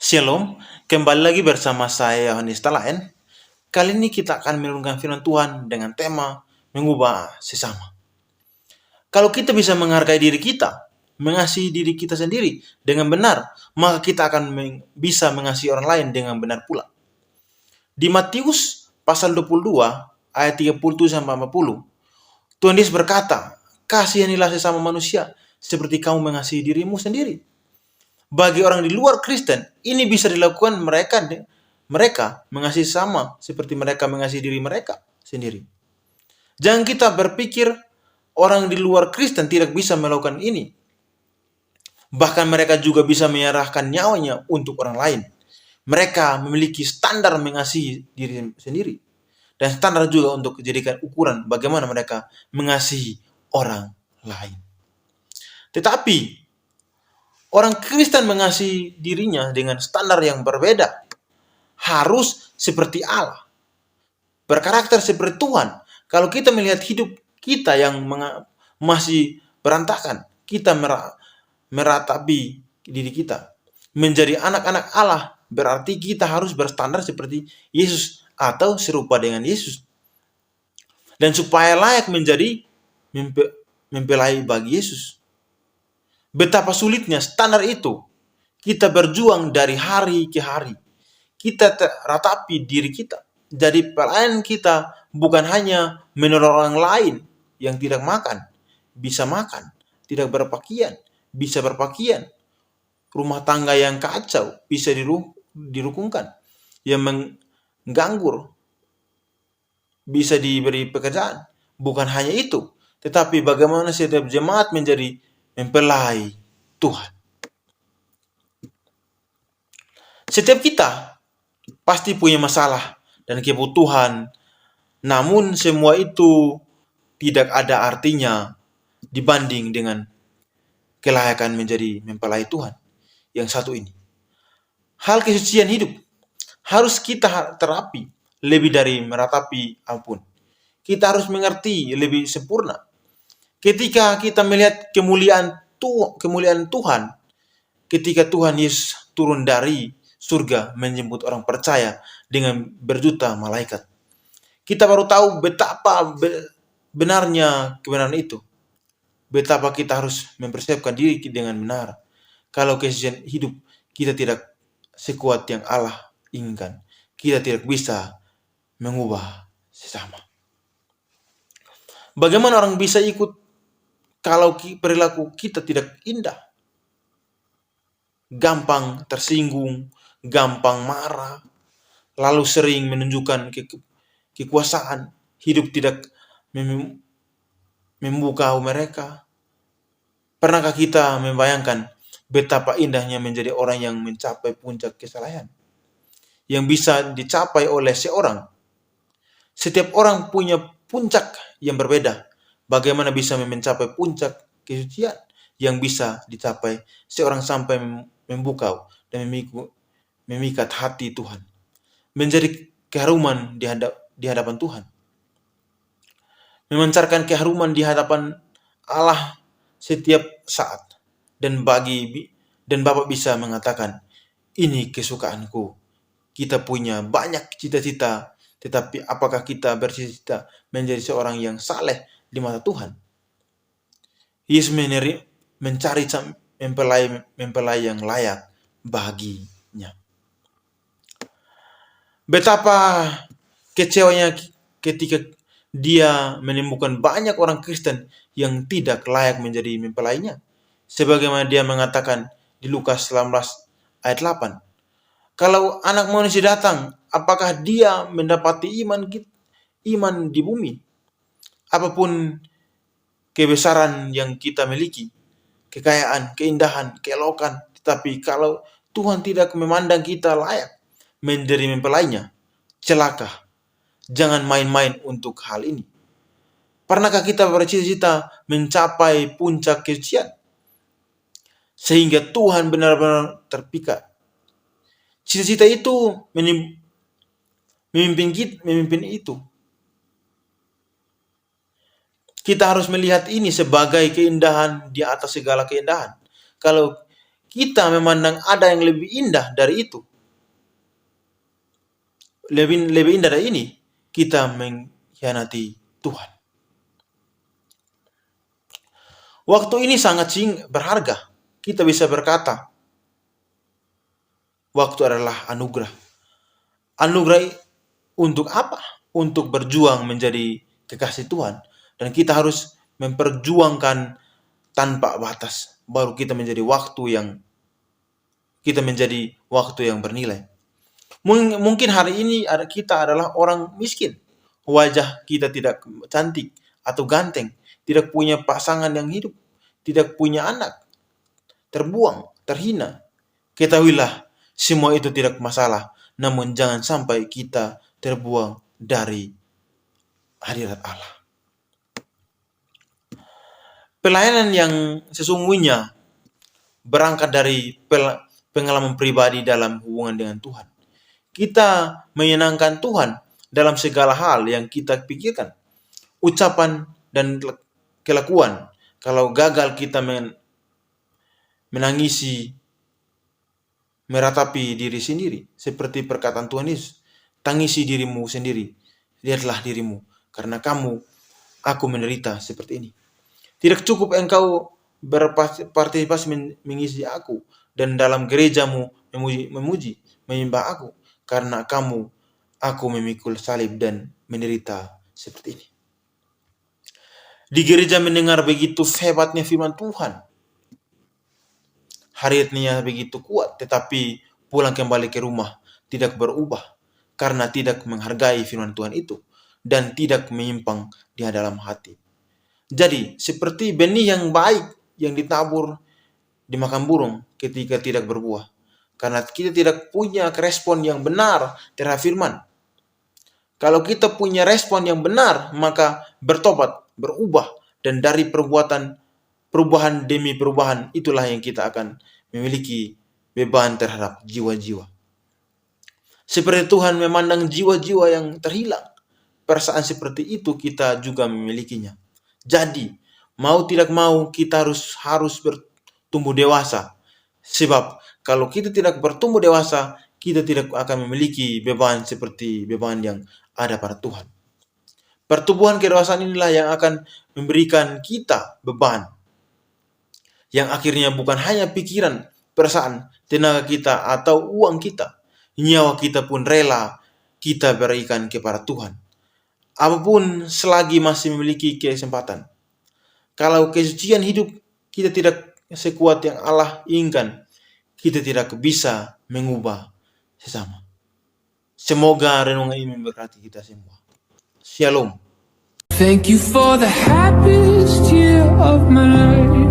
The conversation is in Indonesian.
Shalom, kembali lagi bersama saya Yohanes Talaen. Kali ini kita akan merenungkan firman Tuhan dengan tema mengubah sesama. Kalau kita bisa menghargai diri kita, mengasihi diri kita sendiri dengan benar, maka kita akan bisa mengasihi orang lain dengan benar pula. Di Matius pasal 22 ayat 37-40, Tuhan Yesus berkata, "Kasihanilah sesama manusia seperti kamu mengasihi dirimu sendiri." Bagi orang di luar Kristen, ini bisa dilakukan mereka mengasihi sama seperti mereka mengasihi diri mereka sendiri. Jangan kita berpikir orang di luar Kristen tidak bisa melakukan ini. Bahkan mereka juga bisa menyerahkan nyawanya untuk orang lain. Mereka memiliki standar mengasihi diri sendiri. Dan standar juga untuk dijadikan ukuran bagaimana mereka mengasihi orang lain. Tetapi orang Kristen mengasihi dirinya dengan standar yang berbeda. Harus seperti Allah. Berkarakter seperti Tuhan. Kalau kita melihat hidup kita yang masih berantakan, kita meratapi diri kita. Menjadi anak-anak Allah berarti kita harus berstandar seperti Yesus atau serupa dengan Yesus. Dan supaya layak menjadi mempelai bagi Yesus. Betapa sulitnya standar itu. Kita berjuang dari hari ke hari. Kita ratapi diri kita. Jadi pelayanan kita bukan hanya menolong orang lain yang tidak makan. Bisa makan. Tidak berpakaian. Bisa berpakaian. Rumah tangga yang kacau. Bisa dirukunkan. Yang mengganggu. Bisa diberi pekerjaan. Bukan hanya itu. Tetapi bagaimana setiap jemaat menjadi mempelai Tuhan. Setiap kita pasti punya masalah dan kebutuhan. Namun semua itu tidak ada artinya dibanding dengan kelayakan menjadi mempelai Tuhan. Yang satu ini. Hal kesucian hidup harus kita terapi lebih dari meratapi apapun. Kita harus mengerti lebih sempurna. Ketika kita melihat kemuliaan Tuhan, ketika Tuhan Yesus turun dari surga menjemput orang percaya dengan berjuta malaikat, kita baru tahu betapa benarnya kebenaran itu. Betapa kita harus mempersiapkan diri dengan benar. Kalau kesucian hidup kita tidak sekuat yang Allah inginkan, kita tidak bisa mengubah sesama. Bagaimana orang bisa ikut kalau perilaku kita tidak indah? Gampang tersinggung, gampang marah, lalu sering menunjukkan kekuasaan, hidup tidak membuka mereka. Pernahkah kita membayangkan betapa indahnya menjadi orang yang mencapai puncak kesalahan? Yang bisa dicapai oleh seorang. Setiap orang punya puncak yang berbeda. Bagaimana bisa mencapai puncak kesucian yang bisa dicapai seorang sampai membuka dan memikat hati Tuhan. Menjadi keharuman di hadapan Tuhan. Memancarkan keharuman di hadapan Allah setiap saat. Dan Bapak bisa mengatakan, ini kesukaanku. Kita punya banyak cita-cita, tetapi apakah kita bercita-cita menjadi seorang yang saleh di mata Tuhan? Yesus mencari mempelai yang layak baginya. Betapa kecewanya ketika dia menemukan banyak orang Kristen yang tidak layak menjadi mempelainya. Sebagaimana dia mengatakan di Lukas 19 ayat 8. Kalau anak manusia datang, apakah dia mendapati iman di bumi? Apapun kebesaran yang kita miliki, kekayaan, keindahan, keelokan, tetapi kalau Tuhan tidak memandang kita layak menjadi mempelainya, celaka. Jangan main-main untuk hal ini. Pernahkah kita bercita-cita mencapai puncak kesucian? Sehingga Tuhan benar-benar terpikat. Cita-cita itu memimpin itu. Kita harus melihat ini sebagai keindahan di atas segala keindahan. Kalau kita memandang ada yang lebih indah dari itu, lebih indah dari ini, kita mengkhianati Tuhan. Waktu ini sangat berharga. Kita bisa berkata, waktu adalah anugerah. Anugerah untuk apa? Untuk berjuang menjadi kekasih Tuhan. Dan kita harus memperjuangkan tanpa batas. Baru kita menjadi waktu yang bernilai. Mungkin hari ini kita adalah orang miskin. Wajah kita tidak cantik atau ganteng. Tidak punya pasangan yang hidup. Tidak punya anak. Terbuang, terhina. Ketahuilah, semua itu tidak masalah. Namun jangan sampai kita terbuang dari hadirat Allah. Pelayanan yang sesungguhnya berangkat dari pengalaman pribadi dalam hubungan dengan Tuhan. Kita menyenangkan Tuhan dalam segala hal yang kita pikirkan, ucapan dan kelakuan. Kalau gagal kita menangisi, meratapi diri sendiri, seperti perkataan Tuhan Yesus, tangisi dirimu sendiri, lihatlah dirimu, karena aku menderita seperti ini. Tidak cukup engkau berpartisipasi mengisi aku, dan dalam gerejamu memuji, menyembah aku, karena aku memikul salib dan menderita seperti ini. Di gereja mendengar begitu hebatnya firman Tuhan, hariatnya begitu kuat, tetapi pulang kembali ke rumah tidak berubah, karena tidak menghargai firman Tuhan itu, dan tidak menyimpang di dalam hati. Jadi, seperti benih yang baik yang ditabur dimakan burung ketika tidak berbuah. Karena kita tidak punya respon yang benar terhadap firman. Kalau kita punya respon yang benar, maka bertobat, berubah. Dan dari perubahan demi perubahan, itulah yang kita akan memiliki beban terhadap jiwa-jiwa. Seperti Tuhan memandang jiwa-jiwa yang terhilang. Perasaan seperti itu kita juga memilikinya. Jadi, mau tidak mau kita harus bertumbuh dewasa. Sebab kalau kita tidak bertumbuh dewasa, kita tidak akan memiliki beban seperti beban yang ada pada Tuhan. Pertumbuhan kedewasaan inilah yang akan memberikan kita beban. Yang akhirnya bukan hanya pikiran, perasaan, tenaga kita atau uang kita. Nyawa kita pun rela kita berikan kepada Tuhan. Apapun selagi masih memiliki kesempatan. Kalau kesucian hidup kita tidak sekuat yang Allah inginkan, kita tidak bisa mengubah sesama. Semoga renungan ini memberkati kita semua. Shalom. Thank you for the happiest year of my life.